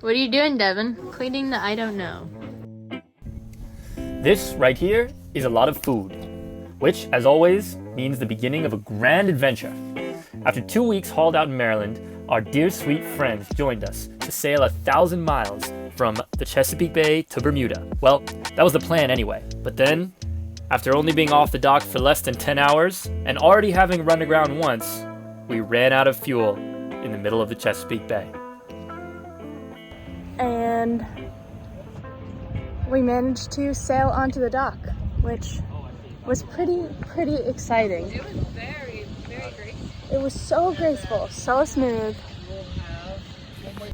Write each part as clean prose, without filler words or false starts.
What are you doing, Devin? Cleaning the I don't know. This right here is a lot of food, which, as always, means the beginning of a grand adventure. After 2 weeks hauled out in Maryland, our dear sweet friends joined us to sail 1,000 miles from the Chesapeake Bay to Bermuda. Well, that was the plan anyway, but then, after only being off the dock for less than 10 hours, and already having run aground once, we ran out of fuel in the middle of the Chesapeake Bay. And we managed to sail onto the dock, which was pretty exciting. It was very graceful. It was so graceful, so smooth.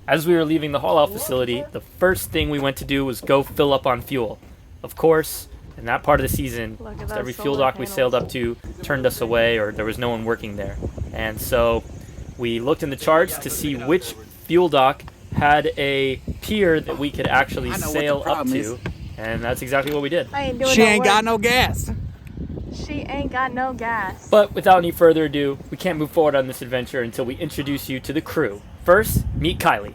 As we were leaving the haul-out facility, the first thing we went to do was go fill up on fuel. Of course, in that part of the season, every fuel dock we sailed up to turned us away, or there was no one working there. And so we looked in the charts to see which fuel dock had a pier that we could actually sail up to, and that's exactly what we did. She ain't got no gas. She ain't got no gas. But without any further ado, we can't move forward on this adventure until we introduce you to the crew. First, meet Kylie.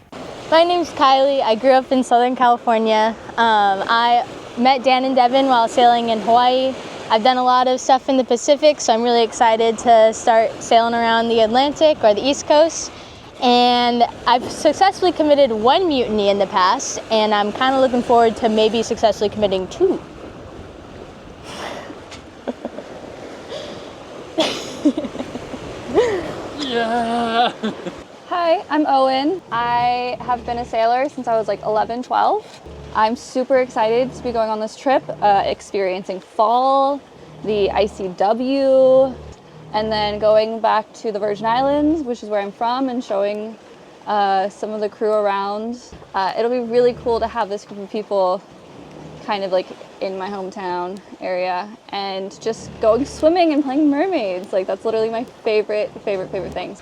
My name's Kylie. I grew up in Southern California. I met Dan and Devin while sailing in Hawaii. I've done a lot of stuff in the Pacific, so I'm really excited to start sailing around the Atlantic or the East Coast. And I've successfully committed 1 mutiny in the past, and I'm kind of looking forward to maybe successfully committing 2. Yeah. Hi, I'm Owen. I have been a sailor since I was like 11, 12. I'm super excited to be going on this trip, experiencing fall, the ICW, and then going back to the Virgin Islands, which is where I'm from, and showing some of the crew around. It'll be really cool to have this group of people kind of like in my hometown area and just going swimming and playing mermaids. Like, that's literally my favorite things.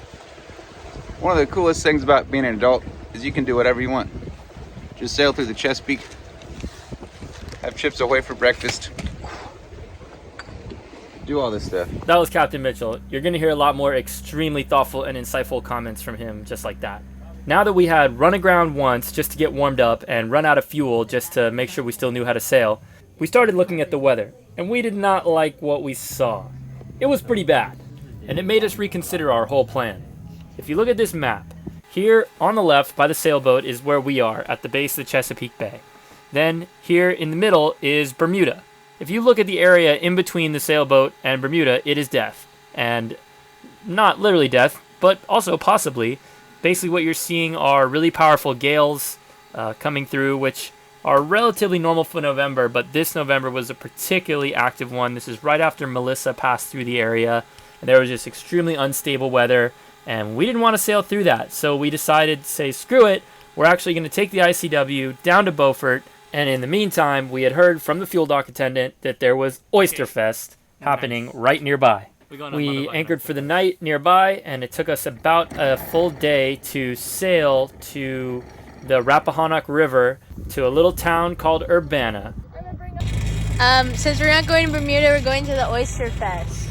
One of the coolest things about being an adult is you can do whatever you want. Just sail through the Chesapeake, have Chips Ahoy for breakfast, do all this stuff. That was Captain Mitchell. You're going to hear a lot more extremely thoughtful and insightful comments from him just like that. Now that we had run aground once just to get warmed up and run out of fuel just to make sure we still knew how to sail, we started looking at the weather, and we did not like what we saw. It was pretty bad, and it made us reconsider our whole plan. If you look at this map, here on the left by the sailboat is where we are at the base of the Chesapeake Bay. Then here in the middle is Bermuda. If you look at the area in between the sailboat and Bermuda, it is death. And not literally death, but also possibly. Basically what you're seeing are really powerful gales coming through, which are relatively normal for November, but this November was a particularly active one. This is right after Melissa passed through the area, and there was just extremely unstable weather, and we didn't want to sail through that. So we decided to say, screw it, we're actually going to take the ICW down to Beaufort, and in the meantime, we had heard from the fuel dock attendant that there was Oysterfest happening right nearby. We anchored for the night nearby, and it took us about a full day to sail to the Rappahannock River to a little town called Urbana. Since we're not going to Bermuda, we're going to the Oysterfest.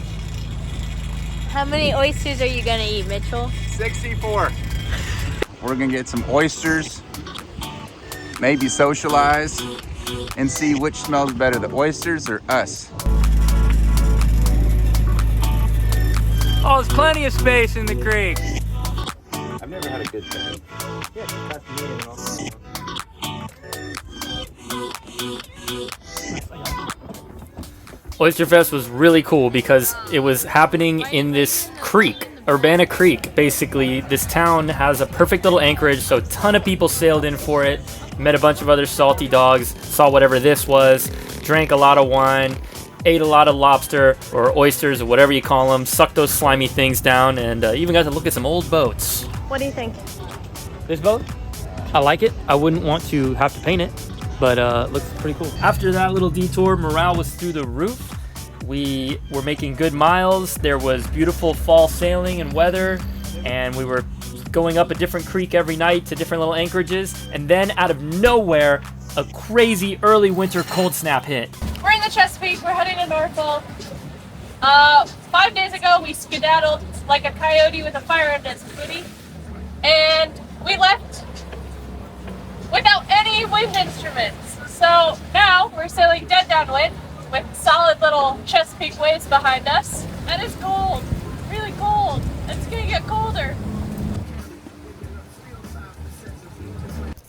How many oysters are you gonna eat, Mitchell? 64. We're gonna get some oysters, maybe socialize, and see which smells better, the oysters or us. Oh, there's plenty of space in the creek. I've never had a good time. Oysterfest was really cool because it was happening in this creek, Urbana Creek. Basically, this town has a perfect little anchorage, so a ton of people sailed in for it, met a bunch of other salty dogs, saw whatever this was, drank a lot of wine, ate a lot of lobster or oysters or whatever you call them, sucked those slimy things down, and even got to look at some old boats. What do you think? This boat? I like it. I wouldn't want to have to paint it, but looks pretty cool. After that little detour, morale was through the roof. We were making good miles. There was beautiful fall sailing and weather, and we were going up a different creek every night to different little anchorages, and then out of nowhere, a crazy early winter cold snap hit. We're in the Chesapeake, we're heading to Norfolk. 5 days ago, we skedaddled like a coyote with a fire under its booty, and we left instruments. So now we're sailing dead downwind with solid little Chesapeake waves behind us. And it's cold, really cold. It's gonna get colder.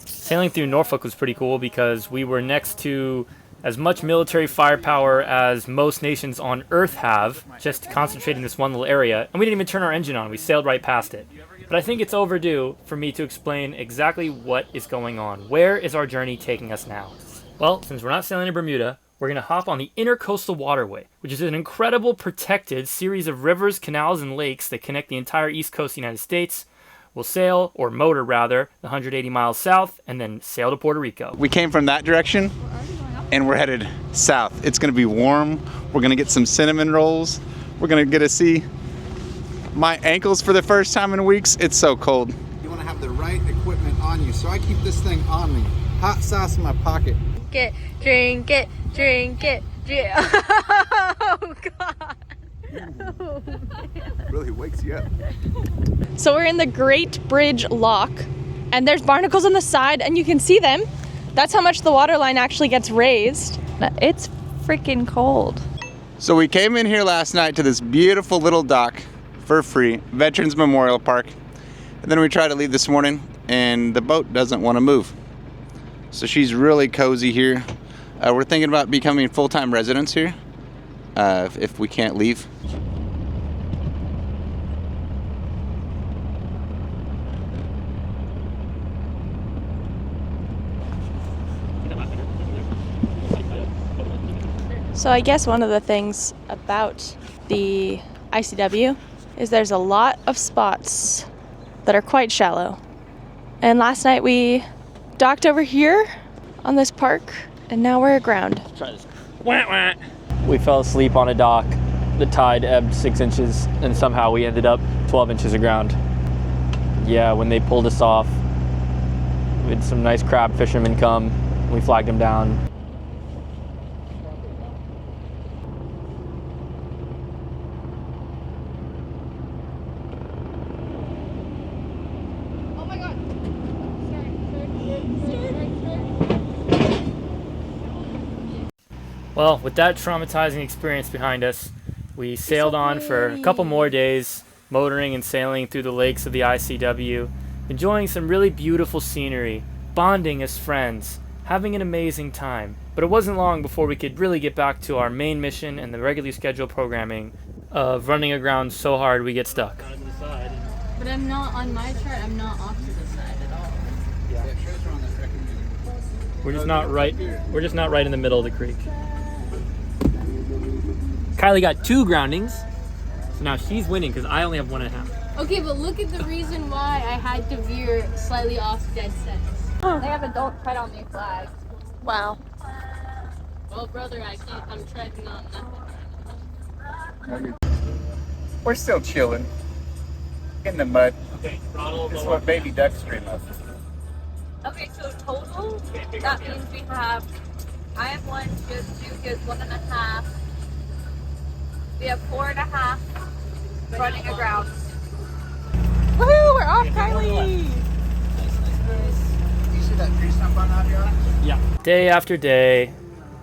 Sailing through Norfolk was pretty cool because we were next to as much military firepower as most nations on Earth have, just concentrated in this one little area, and we didn't even turn our engine on. We sailed right past it. But I think it's overdue for me to explain exactly what is going on. Where is our journey taking us now? Well, since we're not sailing in Bermuda, we're going to hop on the Intercoastal Waterway, which is an incredible protected series of rivers, canals, and lakes that connect the entire east coast of the United States. We'll sail, or motor rather, the 180 miles south, and then sail to Puerto Rico. We came from that direction, and we're headed south. It's gonna be warm. We're gonna get some cinnamon rolls. We're gonna get to see my ankles for the first time in weeks. It's so cold. You wanna have the right equipment on you, so I keep this thing on me. Hot sauce in my pocket. Drink it. Oh, God. Really wakes you up. So we're in the Great Bridge Lock, and there's barnacles on the side, and you can see them. That's how much the water line actually gets raised. It's freaking cold. So we came in here last night to this beautiful little dock for free, Veterans Memorial Park. And then we tried to leave this morning, and the boat doesn't want to move. So she's really cozy here. We're thinking about becoming full-time residents here if we can't leave. So I guess one of the things about the ICW is there's a lot of spots that are quite shallow. And last night we docked over here on this park, and now we're aground. Try this. Wah, wah. We fell asleep on a dock. The tide ebbed 6 inches, and somehow we ended up 12 inches aground. Yeah, when they pulled us off, we had some nice crab fishermen come. We flagged them down. Well, with that traumatizing experience behind us, we sailed on for a couple more days, motoring and sailing through the lakes of the ICW, enjoying some really beautiful scenery, bonding as friends, having an amazing time. But it wasn't long before we could really get back to our main mission and the regularly scheduled programming of running aground so hard we get stuck. But I'm not on my chart, I'm not off to the side at all. We're just not right in the middle of the creek. Kylie got 2 groundings, so now she's winning because I only have 1.5. Okay, but look at the reason why I had to veer slightly off dead center. They have a "Don't Tread on Me" flag. Wow. Well, brother, I'm treading on nothing. We're still chilling in the mud. It's what baby ducks dream of. Okay, so total, that means we have, I have 1, she has 2, he has 1.5. We have 4.5 running aground. Woohoo, we're off, Kylie! You see that tree stump on Avion? Yeah. Day after day,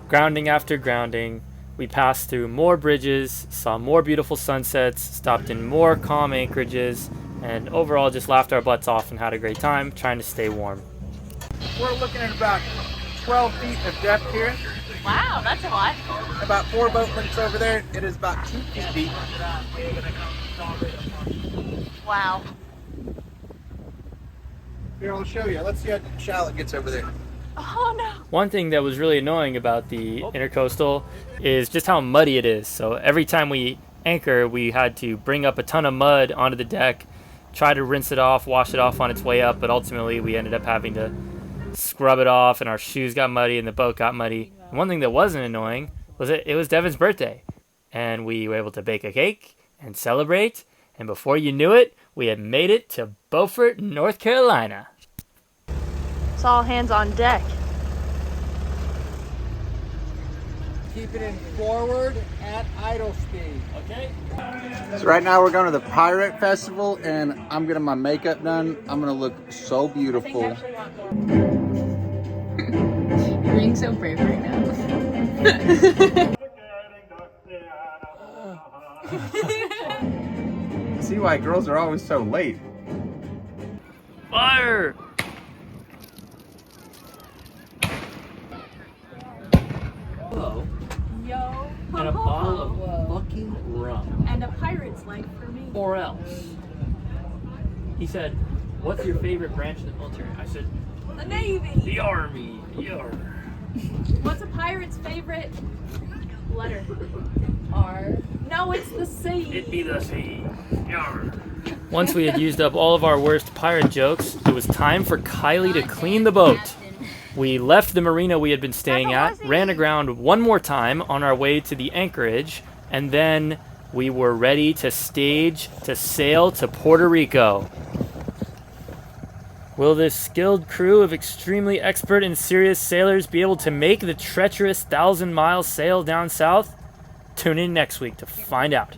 grounding after grounding, we passed through more bridges, saw more beautiful sunsets, stopped in more calm anchorages, and overall just laughed our butts off and had a great time trying to stay warm. We're looking at about 12 feet of depth here. Wow, that's a lot. About 4 boat lengths over there. It is about 2 feet deep. Wow. Here, I'll show you. Let's see how shallow it gets over there. Oh no. One thing that was really annoying about the Intercoastal is just how muddy it is. So every time we anchor, we had to bring up a ton of mud onto the deck, try to rinse it off, wash it off on its way up, but ultimately we ended up having to scrub it off, and our shoes got muddy and the boat got muddy. And one thing that wasn't annoying was it was Devin's birthday, and we were able to bake a cake and celebrate, and before you knew it, we had made it to Beaufort, North Carolina. It's all hands on deck. Keep it in forward at idle speed. Okay. So right now we're going to the Pirate Festival, and I'm getting my makeup done. I'm gonna look so beautiful. being so brave right now. See why girls are always so late. Fire! Hello. Yo. And a bottle of fucking rum. And a pirate's life for me. Or else. He said, what's your favorite branch of the military? I said, The Navy. the Army. Yar. What's a pirate's favorite letter? R. No, it's the C. It be the sea. Yar. Once we had used up all of our worst pirate jokes, it was time for Kylie to clean the boat. We left the marina we had been staying at, ran aground one more time on our way to the anchorage, and then we were ready to stage to sail to Puerto Rico. Will this skilled crew of extremely expert and serious sailors be able to make the treacherous 1,000-mile sail down south? Tune in next week to find out.